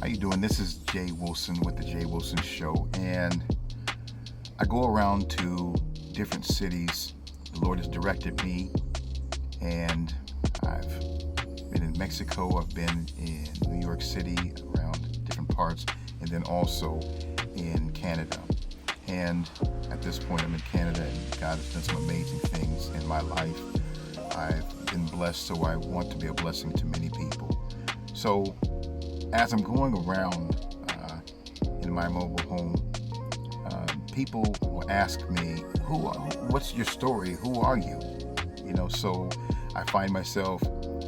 How you doing? This is Jay Wilson with the Jay Wilson Show, and I go around to different cities. The Lord has directed me, and I've been in Mexico. I've been in New York City, around different parts, and then also in Canada. And at this point, I'm in Canada, and God has done some amazing things in my life. I've been blessed, so I want to be a blessing to many people. So as I'm going around in my mobile home, people will ask me, what's your story? Who are you? So I find myself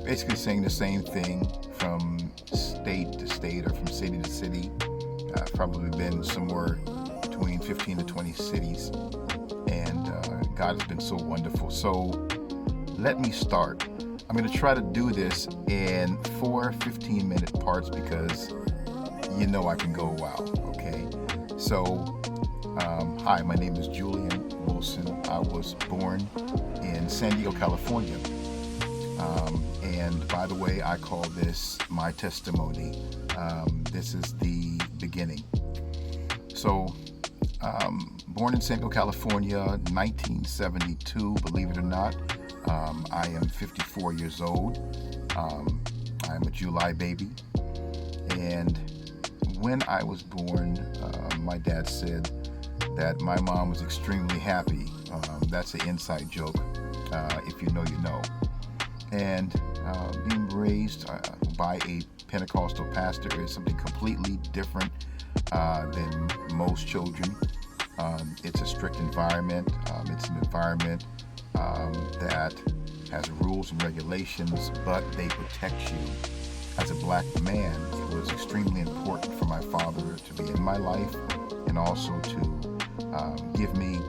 basically saying the same thing from state to state or from city to city. I've probably been somewhere between 15 to 20 cities, and God has been so wonderful. So let me start. I'm going to try to do this in 4 15-minute parts because I can go a while, okay? So, hi, my name is Julian Wilson. I was born in San Diego, California. And by the way, I call this my testimony. This is the beginning. So, born in San Diego, California, 1972, believe it or not. I am 54 years old. I'm a July baby. And when I was born, my dad said that my mom was extremely happy. That's an inside joke. If you know, you know. And being raised by a Pentecostal pastor is something completely different than most children. It's a strict environment. It's an environment that has rules and regulations, but they protect you. As a black man, it was extremely important for my father to be in my life and also to give me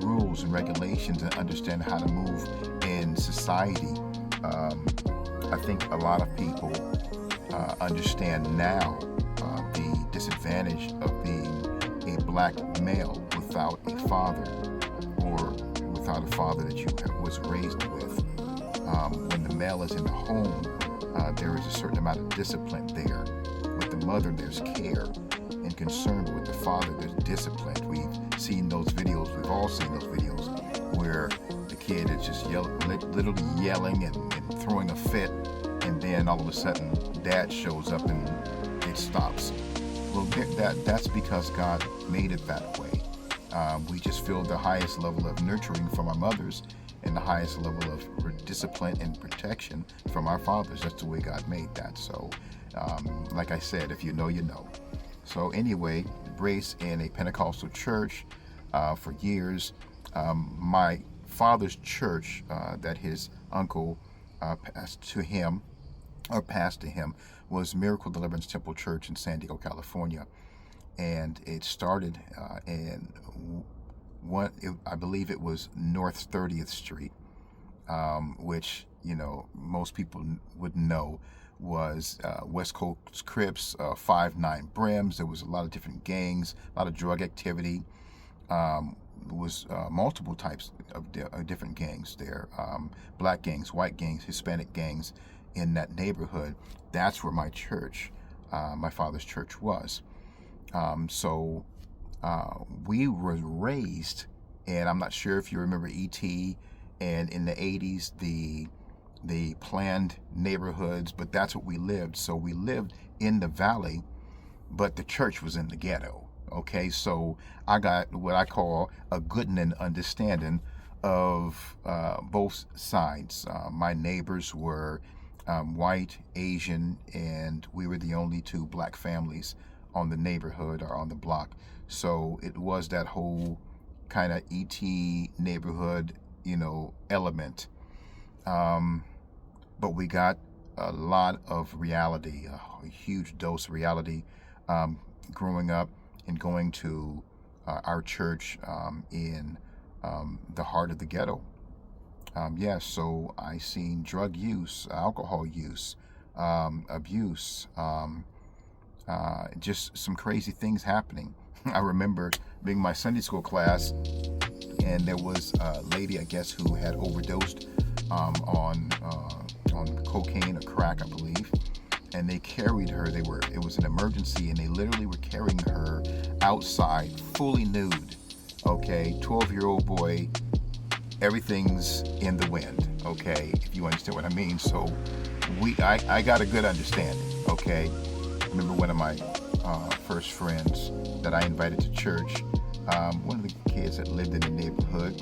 rules and regulations and understand how to move in society. I think a lot of people understand now the disadvantage of being a black male without a father, or without a father that you was raised with. When the male is in the home, there is a certain amount of discipline there. With the mother, there's care and concern. But with the father, there's discipline. We've seen those videos. We've all seen those videos where the kid is just literally yelling and throwing a fit, and then all of a sudden, dad shows up and it stops. Well, that's because God made it that way. We just feel the highest level of nurturing from our mothers and the highest level of discipline and protection from our fathers. That's the way God made that. So, like I said, if you know, you know. So anyway, raised in a Pentecostal church for years. My father's church that his uncle passed to him was Miracle Deliverance Temple Church in San Diego, California. And it started in I believe it was North 30th Street, which most people would know was West Coast Crips, 5'9" Brims. There was a lot of different gangs, a lot of drug activity. There was multiple types of different gangs there, black gangs, white gangs, Hispanic gangs in that neighborhood. That's where my church, my father's church, was. So we were raised, and I'm not sure if you remember E.T. and in the 80s, the planned neighborhoods, but that's what we lived. So we lived in the valley, but the church was in the ghetto. Okay, so I got what I call a Goodman understanding of both sides. My neighbors were white, Asian, and we were the only two black families on the neighborhood or on the block. So it was that whole kind of ET neighborhood, element. But we got a lot of reality, a huge dose of reality, growing up and going to our church in the heart of the ghetto. So I seen drug use, alcohol use, abuse, just some crazy things happening. I remember being in my Sunday school class, and there was a lady, I guess, who had overdosed on cocaine or crack, I believe. and they carried her. It was an emergency, and they literally were carrying her outside, fully nude. Okay, 12-year-old boy, everything's in the wind. Okay, if you understand what I mean. So I got a good understanding. Okay, I remember one of my first friends that I invited to church. One of the kids that lived in the neighborhood.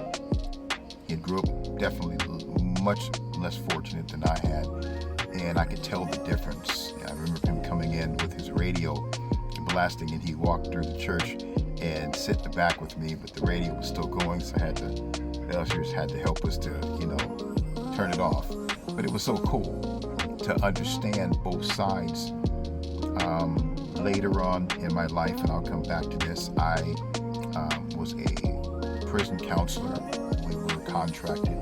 He grew up definitely much less fortunate than I had, and I could tell the difference. I remember him coming in with his radio and blasting, and he walked through the church and sit in the back with me, but the radio was still going, so the ushers had to help us to, turn it off. But it was so cool to understand both sides. Later on in my life, and I'll come back to this, I was a prison counselor. We were contracted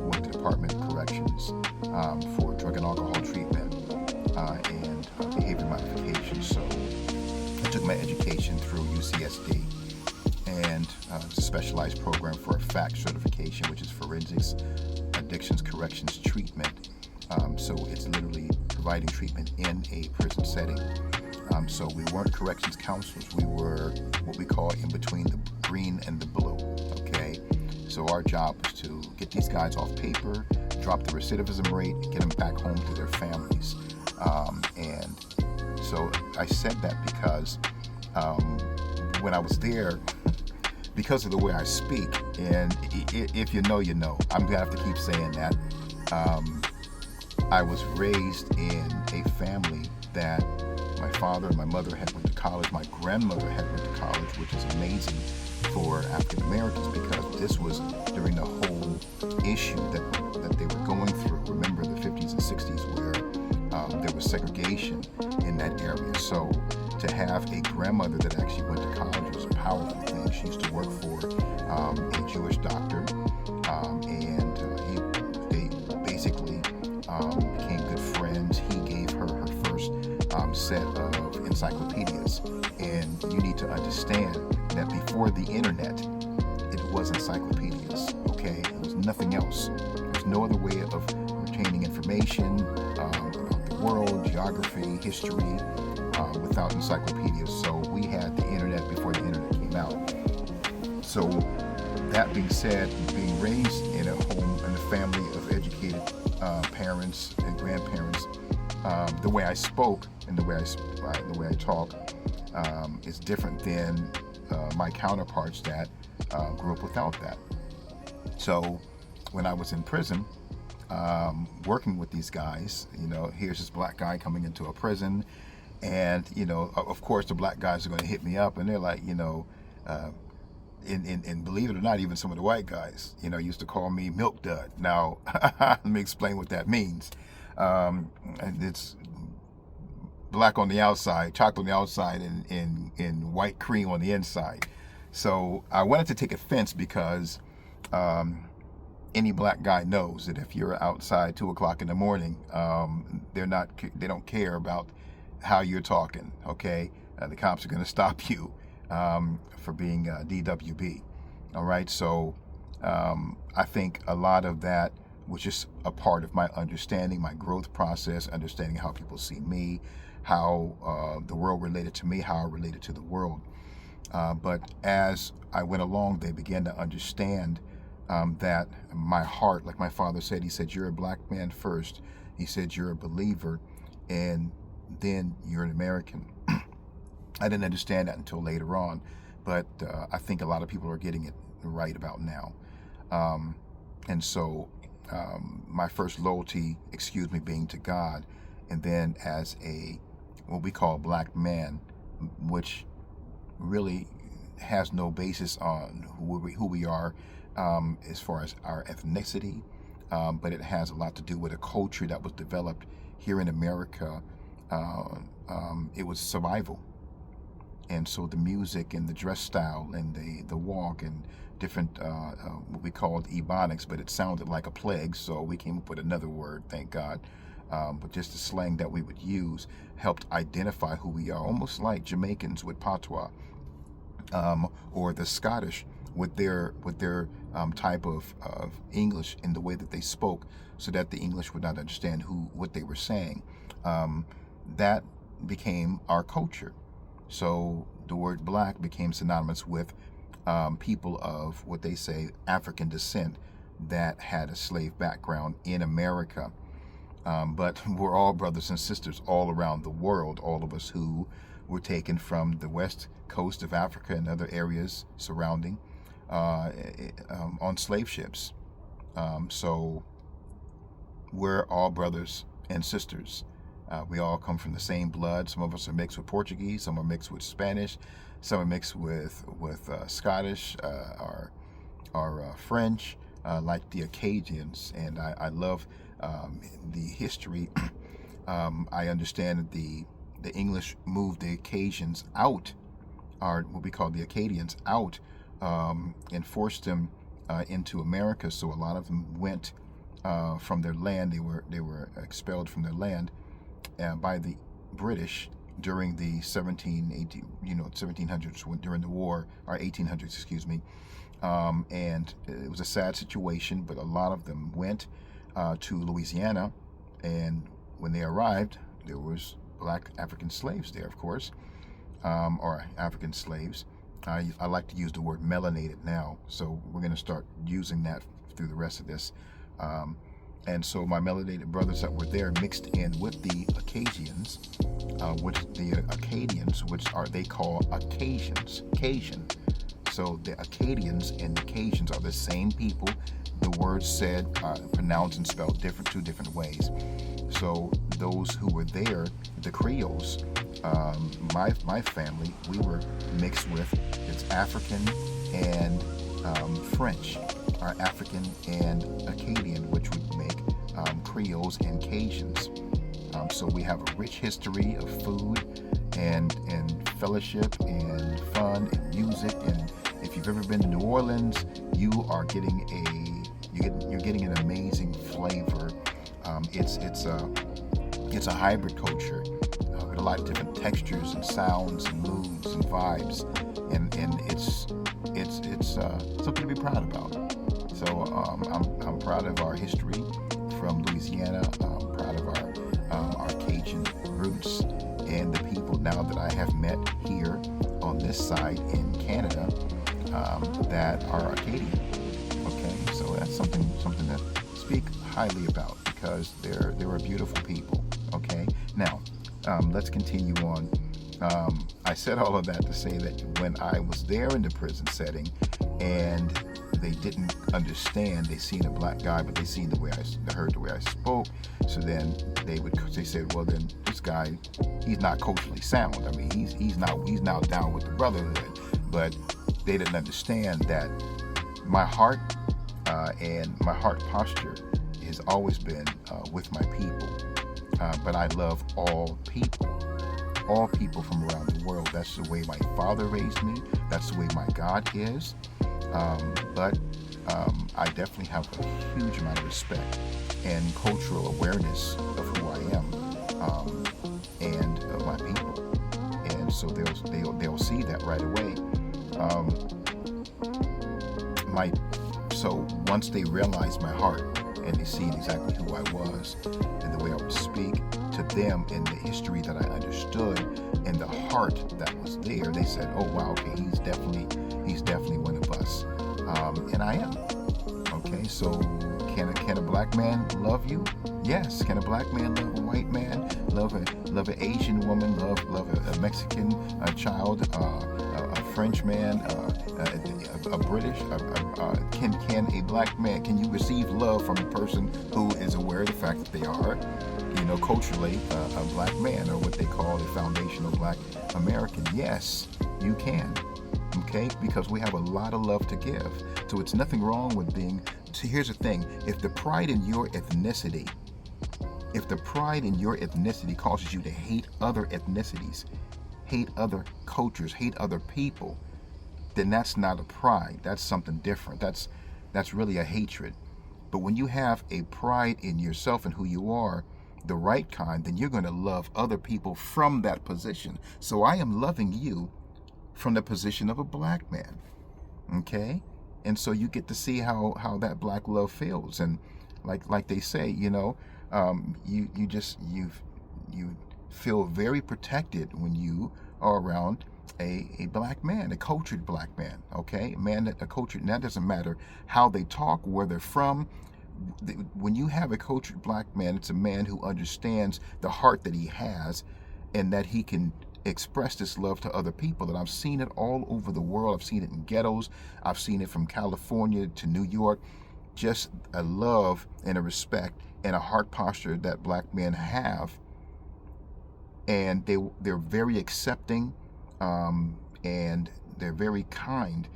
with the Department of Corrections for drug and alcohol treatment and behavior modification. So I took my education through UCSD, and it's a specialized program for a FACT certification, which is Forensics, Addictions, Corrections, Treatment. So it's literally providing treatment in a prison setting. So we weren't corrections counselors. We were what we call in between the green and the blue. Okay. So our job was to get these guys off paper, drop the recidivism rate, and get them back home to their families. And so I said that because when I was there, because of the way I speak, and if you know, you know, I'm gonna have to keep saying that. I was raised in a family that my father and my mother had went to college. My grandmother had went to college, which is amazing for African Americans, because this was during the whole issue that they were going through. Remember the 50s and 60s where there was segregation in that area. So to have a grandmother that actually went to college was a powerful thing. She used to work for a Jewish doctor, and they basically became good friends. He gave her her first set of encyclopedias, and you need to understand that before the internet, it was encyclopedias. Okay, it was nothing else. There's no other way of retaining information about the world, geography, history, without encyclopedias. So we had the internet before the internet came out. So that being said, being raised in a home and a family of educated parents and grandparents, the way I spoke and the way I talk is different than my counterparts that grew up without that. So when I was in prison, working with these guys, here's this black guy coming into a prison, and of course the black guys are going to hit me up, and they're like, and believe it or not, even some of the white guys, used to call me Milk Dud. Now, let me explain what that means. And it's black on the outside, chocolate on the outside, and white cream on the inside. So I wanted to take offense because any black guy knows that if you're outside 2 o'clock in the morning, they don't care about how you're talking. Okay, the cops are going to stop you for being DWB. All right, so I think a lot of that was just a part of my understanding, my growth process, understanding how people see me, how the world related to me, how I related to the world. But as I went along, they began to understand that my heart, like my father said, he said, you're a black man first. He said, you're a believer, and then you're an American. I didn't understand that until later on, but I think a lot of people are getting it right about now. And so my first loyalty, being to God, and then as what we call a black man, which really has no basis on who we are as far as our ethnicity, but it has a lot to do with a culture that was developed here in America. It was survival. And so the music and the dress style and the walk and different what we called ebonics, but it sounded like a plague, so we came up with another word, thank God. But just the slang that we would use helped identify who we are, almost like Jamaicans with patois, or the Scottish with their type of English in the way that they spoke, so that the English would not understand what they were saying. that became our culture. So the word black became synonymous with people of what they say African descent that had a slave background in America. But we're all brothers and sisters all around the world, all of us who were taken from the west coast of Africa and other areas surrounding on slave ships. So we're all brothers and sisters. We all come from the same blood. Some of us are mixed with Portuguese, some are mixed with Spanish, some are mixed with Scottish or French, like the Acadians. And I love the history. I understand that the English moved the Acadians out, or what we call the Acadians out, and forced them into America. So a lot of them went from their land. They were expelled from their land by the British during the 1700s, during the war, or 1800s, excuse me. And it was a sad situation, but a lot of them went to Louisiana, and when they arrived, there was black African slaves there, of course, or African slaves. I like to use the word melanated now, so we're going to start using that through the rest of this. And so my melanated brothers that were there mixed in with the Acadians, which they call Cajun. So the Acadians and the Cajuns are the same people. The words said, pronounced and spelled two different ways. So those who were there, the Creoles, my family, we were mixed with, it's African and French, or African and Acadian, which would make Creoles and Cajuns. So we have a rich history of food and fellowship and fun and music. And if you've ever been to New Orleans, you're getting an amazing flavor. It's a hybrid culture with a lot of different textures and sounds and moods and vibes, and it's something to be proud about. So I'm proud of our history from Louisiana. I'm proud of our Cajun roots and the people now that I have met here on this side in Canada that are Acadian. Okay, so that's something to speak highly about, because they're a beautiful people. Okay, now let's continue on. I said all of that to say that when I was there in the prison setting, and they didn't understand, they seen a black guy, but they seen they heard the way I spoke. So then they said, well, then this guy, he's not culturally sound. I mean, he's now down with the brotherhood, but they didn't understand that my heart and my heart posture has always been with my people. But I love all people from around the world. That's the way my father raised me. That's the way my God is. But I definitely have a huge amount of respect and cultural awareness of who I am and of my people. And so they'll see that right away. So once they realize my heart and they see exactly who I was and the way I would speak to them and the history that I understood and the heart that was there, they said, oh wow, okay, he's definitely one of us. And I am. Okay, so can a black man love you? Yes. Can a black man love a white man? Love an Asian woman? Love a Mexican child? A French man? A British? Can a black man? Can you receive love from a person who is aware of the fact that they are, culturally a black man, or what they call a foundational black American? Yes, you can. Okay, because we have a lot of love to give. So it's nothing wrong with being. So here's the thing: if the pride in your ethnicity causes you to hate other ethnicities, hate other cultures, hate other people, then that's not a pride. That's something different. That's really a hatred. But when you have a pride in yourself and who you are, the right kind, then you're going to love other people from that position. So I am loving you from the position of a black man. Okay? And so you get to see how that black love feels. And like they say, you feel very protected when you are around a black man, a cultured black man, okay? A cultured, and that doesn't matter how they talk, where they're from. When you have a cultured black man, it's a man who understands the heart that he has and that he can express this love to other people. And I've seen it all over the world. I've seen it in ghettos. I've seen it from California to New York. Just a love and a respect and a heart posture that black men have. And they're very accepting, and they're very kind.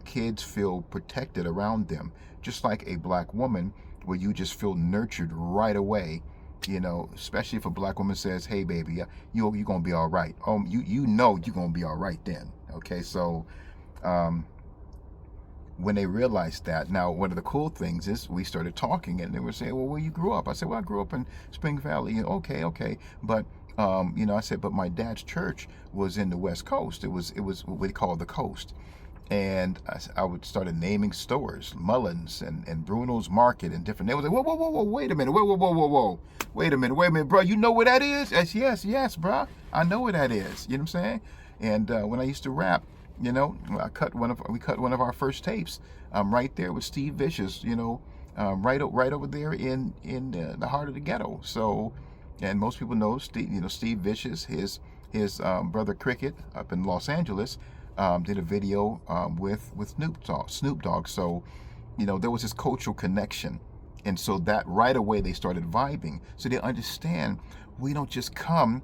Kids feel protected around them, just like a black woman, where you just feel nurtured right away. You know, especially if a black woman says, "Hey, baby, you're gonna be all right." You know you're gonna be all right then. Okay, so when they realized that, now one of the cool things is we started talking, and they were saying, "Well, where you grew up?" I said, "Well, I grew up in Spring Valley." Okay, but I said, "But my dad's church was in the West Coast. It was what we call the Coast." And I would started naming stores, Mullins and Bruno's Market and different. They was like, whoa, wait a minute, whoa, wait a minute, bro, you know where that is? I said, yes, bro, I know where that is. You know what I'm saying? And when I used to rap, you know, we cut one of our first tapes right there with Steve Vicious, you know, right over there in the heart of the ghetto. So, and most people know Steve Vicious, his brother Cricket up in Los Angeles. Did a video with Snoop Dogg. So, you know, there was this cultural connection. And so that right away they started vibing. So they understand we don't just come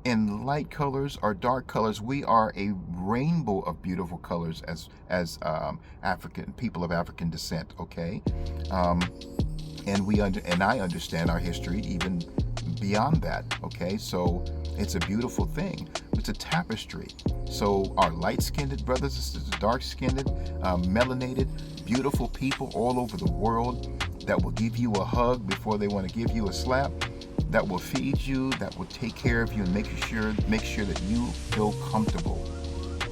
in light colors or dark colors. We are a rainbow of beautiful colors as African people of African descent, okay? And I understand our history even beyond that, okay? So it's a beautiful thing. It's a tapestry. So our light-skinned brothers and sisters, dark-skinned, melanated, beautiful people all over the world that will give you a hug before they want to give you a slap, that will feed you, that will take care of you and make sure that you feel comfortable.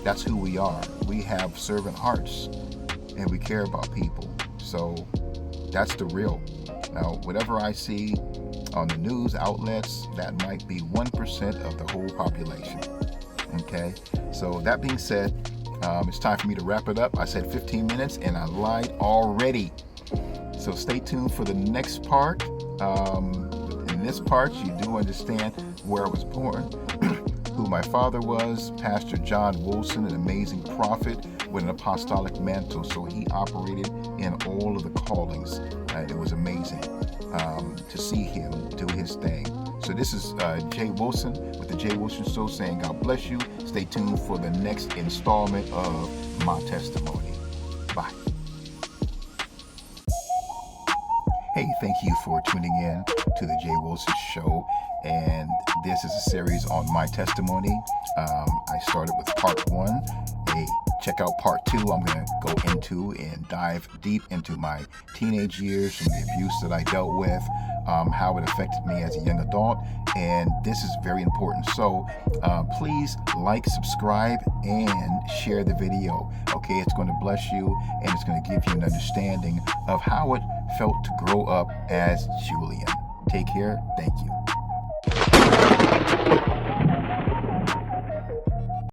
That's who we are. We have servant hearts and we care about people. So that's the real. Now, whatever I see on the news outlets, that might be 1% of the whole population. Okay, so that being said, it's time for me to wrap it up. I said 15 minutes and I lied already. So stay tuned for the next part. In this part, you do understand where I was born, who my father was, Pastor John Wilson, an amazing prophet with an apostolic mantle. So he operated in all of the callings. It was amazing to see him do his thing. So this is Jay Wilson with the Jay Wilson Show saying God bless you. Stay tuned for the next installment of my testimony. Bye. Hey, thank you for tuning in to the Jay Wilson Show. And this is a series on my testimony. I started with part 1. Hey, check out part 2. I'm going to go into and dive deep into my teenage years and the abuse that I dealt with, how it affected me as a young adult. And this is very important. So please like, subscribe, and share the video. Okay, it's going to bless you and it's going to give you an understanding of how it felt to grow up as Julian. Take care. Thank you.